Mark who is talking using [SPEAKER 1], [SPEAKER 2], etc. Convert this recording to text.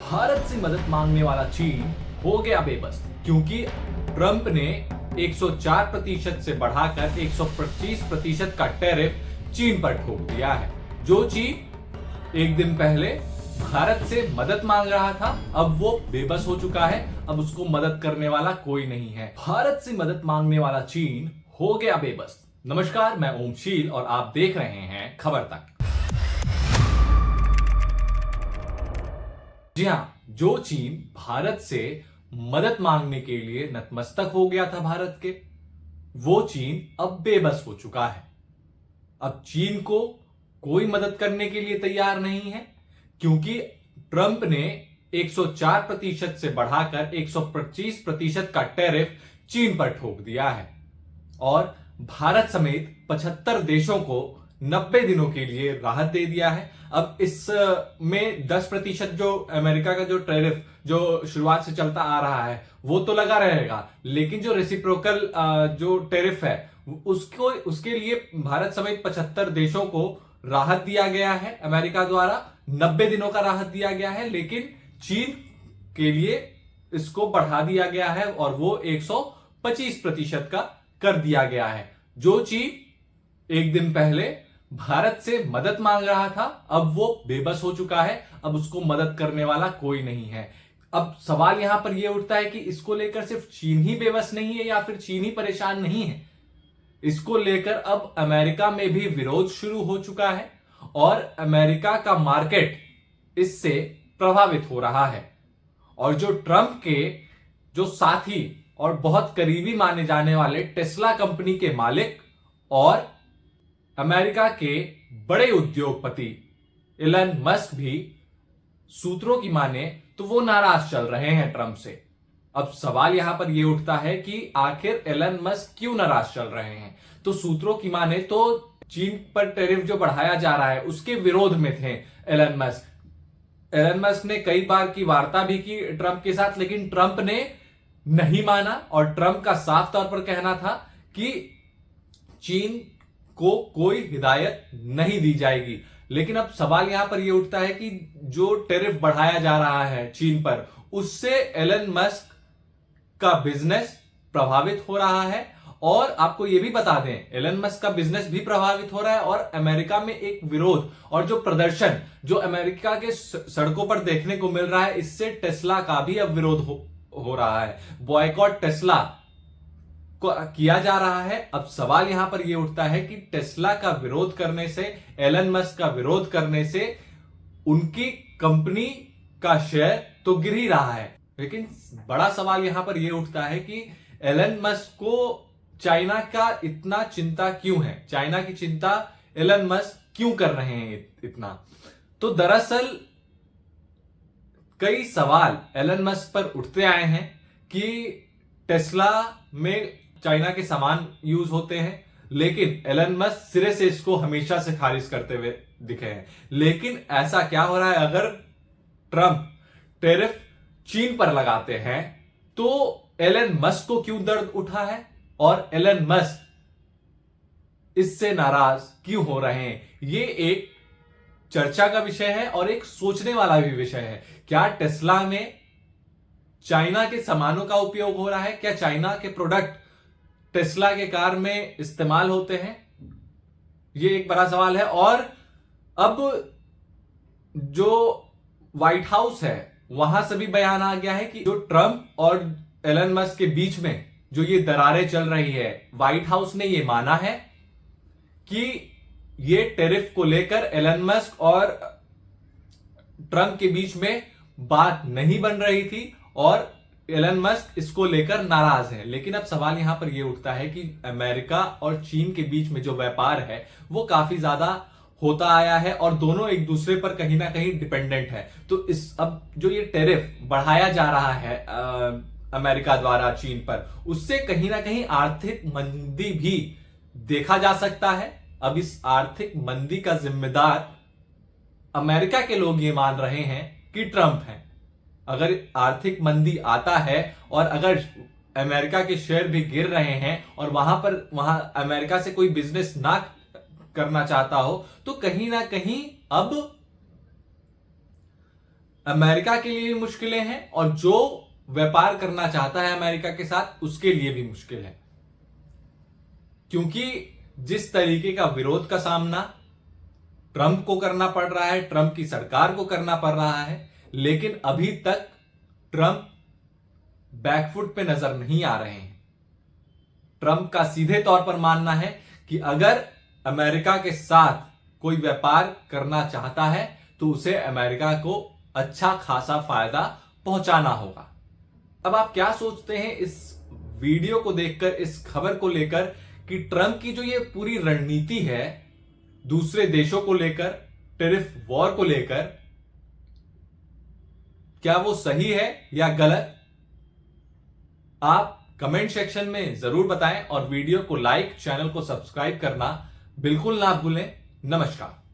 [SPEAKER 1] भारत से मदद मांगने वाला चीन हो गया बेबस, क्योंकि ट्रंप ने 104% से बढ़ाकर 125% का टैरिफ चीन पर ठोक दिया है। जो चीन एक दिन पहले भारत से मदद मांग रहा था, अब वो बेबस हो चुका है। अब उसको मदद करने वाला कोई नहीं है। भारत से मदद मांगने वाला चीन हो गया बेबस। नमस्कार, मैं ओमशील और आप देख रहे हैं खबर तक। जी हां, जो चीन भारत से मदद मांगने के लिए नतमस्तक हो गया था भारत के, वो चीन अब बेबस हो चुका है। अब चीन को कोई मदद करने के लिए तैयार नहीं है, क्योंकि ट्रंप ने 104% से बढ़ाकर 125% का टैरिफ चीन पर ठोक दिया है और भारत समेत 75 देशों को 90 दिनों के लिए राहत दे दिया है। अब इस में 10% जो अमेरिका का जो टैरिफ जो शुरुआत से चलता आ रहा है वो तो लगा रहेगा, लेकिन जो रेसिप्रोकल जो टैरिफ है उसके लिए भारत समेत 75 देशों को राहत दिया गया है। अमेरिका द्वारा 90 दिनों का राहत दिया गया है, लेकिन चीन के लिए इसको बढ़ा दिया गया है और वो 125% का कर दिया गया है। जो चीन एक दिन पहले भारत से मदद मांग रहा था, अब वो बेबस हो चुका है। अब उसको मदद करने वाला कोई नहीं है। अब सवाल यहां पर यह उठता है कि इसको लेकर सिर्फ चीन ही बेबस नहीं है या फिर चीन ही परेशान नहीं है। इसको लेकर अब अमेरिका में भी विरोध शुरू हो चुका है और अमेरिका का मार्केट इससे प्रभावित हो रहा है। और जो ट्रंप के जो साथी और बहुत करीबी माने जाने वाले टेस्ला कंपनी के मालिक और अमेरिका के बड़े उद्योगपति एलन मस्क भी, सूत्रों की माने तो वो नाराज चल रहे हैं ट्रंप से। अब सवाल यहां पर यह उठता है कि आखिर एलन मस्क क्यों नाराज चल रहे हैं। तो सूत्रों की माने तो चीन पर टैरिफ जो बढ़ाया जा रहा है उसके विरोध में थे एलन मस्क। एलन मस्क ने कई बार की वार्ता भी की ट्रंप के साथ, लेकिन ट्रंप ने नहीं माना और ट्रंप का साफ तौर पर कहना था कि चीन को कोई हिदायत नहीं दी जाएगी। लेकिन अब सवाल यहां पर यह उठता है कि जो टैरिफ बढ़ाया जा रहा है चीन पर, उससे एलन मस्क का बिजनेस प्रभावित हो रहा है। और आपको यह भी बता दें, एलन मस्क का बिजनेस भी प्रभावित हो रहा है और अमेरिका में एक विरोध और जो प्रदर्शन जो अमेरिका के सड़कों पर देखने को मिल रहा है, इससे टेस्ला का भी अब विरोध हो रहा है। बॉयकॉट टेस्ला को किया जा रहा है। अब सवाल यहां पर यह उठता है कि टेस्ला का विरोध करने से, एलन मस्क का विरोध करने से उनकी कंपनी का शेयर तो गिर ही रहा है, लेकिन बड़ा सवाल यहां पर यह उठता है कि एलन मस्क को चाइना का इतना चिंता क्यों है, चाइना की चिंता एलन मस्क क्यों कर रहे हैं इतना। तो दरअसल कई सवाल एलन मस्क पर उठते आए हैं कि टेस्ला में चाइना के सामान यूज होते हैं, लेकिन एलन मस्क सिरे से इसको हमेशा से खारिज करते हुए दिखे हैं। लेकिन ऐसा क्या हो रहा है, अगर ट्रंप टैरिफ चीन पर लगाते हैं तो एलन मस्क को क्यों दर्द उठा है और एलन मस्क इससे नाराज क्यों हो रहे हैं। ये एक चर्चा का विषय है और एक सोचने वाला भी विषय है। क्या टेस्ला में चाइना के सामानों का उपयोग हो रहा है? क्या चाइना के प्रोडक्ट टेस्ला के कार में इस्तेमाल होते हैं? यह एक बड़ा सवाल है। और अब जो व्हाइट हाउस है वहां से भी बयान आ गया है कि जो ट्रंप और एलन मस्क के बीच में जो ये दरारें चल रही है, व्हाइट हाउस ने यह माना है कि ये टैरिफ को लेकर एलन मस्क और ट्रंप के बीच में बात नहीं बन रही थी और एलन मस्क इसको लेकर नाराज है। लेकिन अब सवाल यहां पर यह उठता है कि अमेरिका और चीन के बीच में जो व्यापार है वो काफी ज्यादा होता आया है और दोनों एक दूसरे पर कहीं ना कहीं डिपेंडेंट है। तो इस अब जो ये टैरिफ बढ़ाया जा रहा है अमेरिका द्वारा चीन पर, उससे कहीं ना कहीं आर्थिक मंदी भी देखा जा सकता है। अब इस आर्थिक मंदी का जिम्मेदार अमेरिका के लोग ये मान रहे हैं कि ट्रंप है। अगर आर्थिक मंदी आता है और अगर अमेरिका के शेयर भी गिर रहे हैं और वहां अमेरिका से कोई बिजनेस ना करना चाहता हो, तो कहीं ना कहीं अब अमेरिका के लिए भी मुश्किलें हैं और जो व्यापार करना चाहता है अमेरिका के साथ उसके लिए भी मुश्किल है, क्योंकि जिस तरीके का विरोध का सामना ट्रंप को करना पड़ रहा है, ट्रंप की सरकार को करना पड़ रहा है, लेकिन अभी तक ट्रंप बैकफुट पे नजर नहीं आ रहे हैं। ट्रंप का सीधे तौर पर मानना है कि अगर अमेरिका के साथ कोई व्यापार करना चाहता है तो उसे अमेरिका को अच्छा खासा फायदा पहुंचाना होगा। अब आप क्या सोचते हैं इस वीडियो को देखकर, इस खबर को लेकर, कि ट्रंप की जो ये पूरी रणनीति है दूसरे देशों को लेकर, टेरिफ वॉर को लेकर, क्या वो सही है या गलत? आप कमेंट सेक्शन में जरूर बताएं और वीडियो को लाइक, चैनल को सब्सक्राइब करना बिल्कुल ना भूलें। नमस्कार।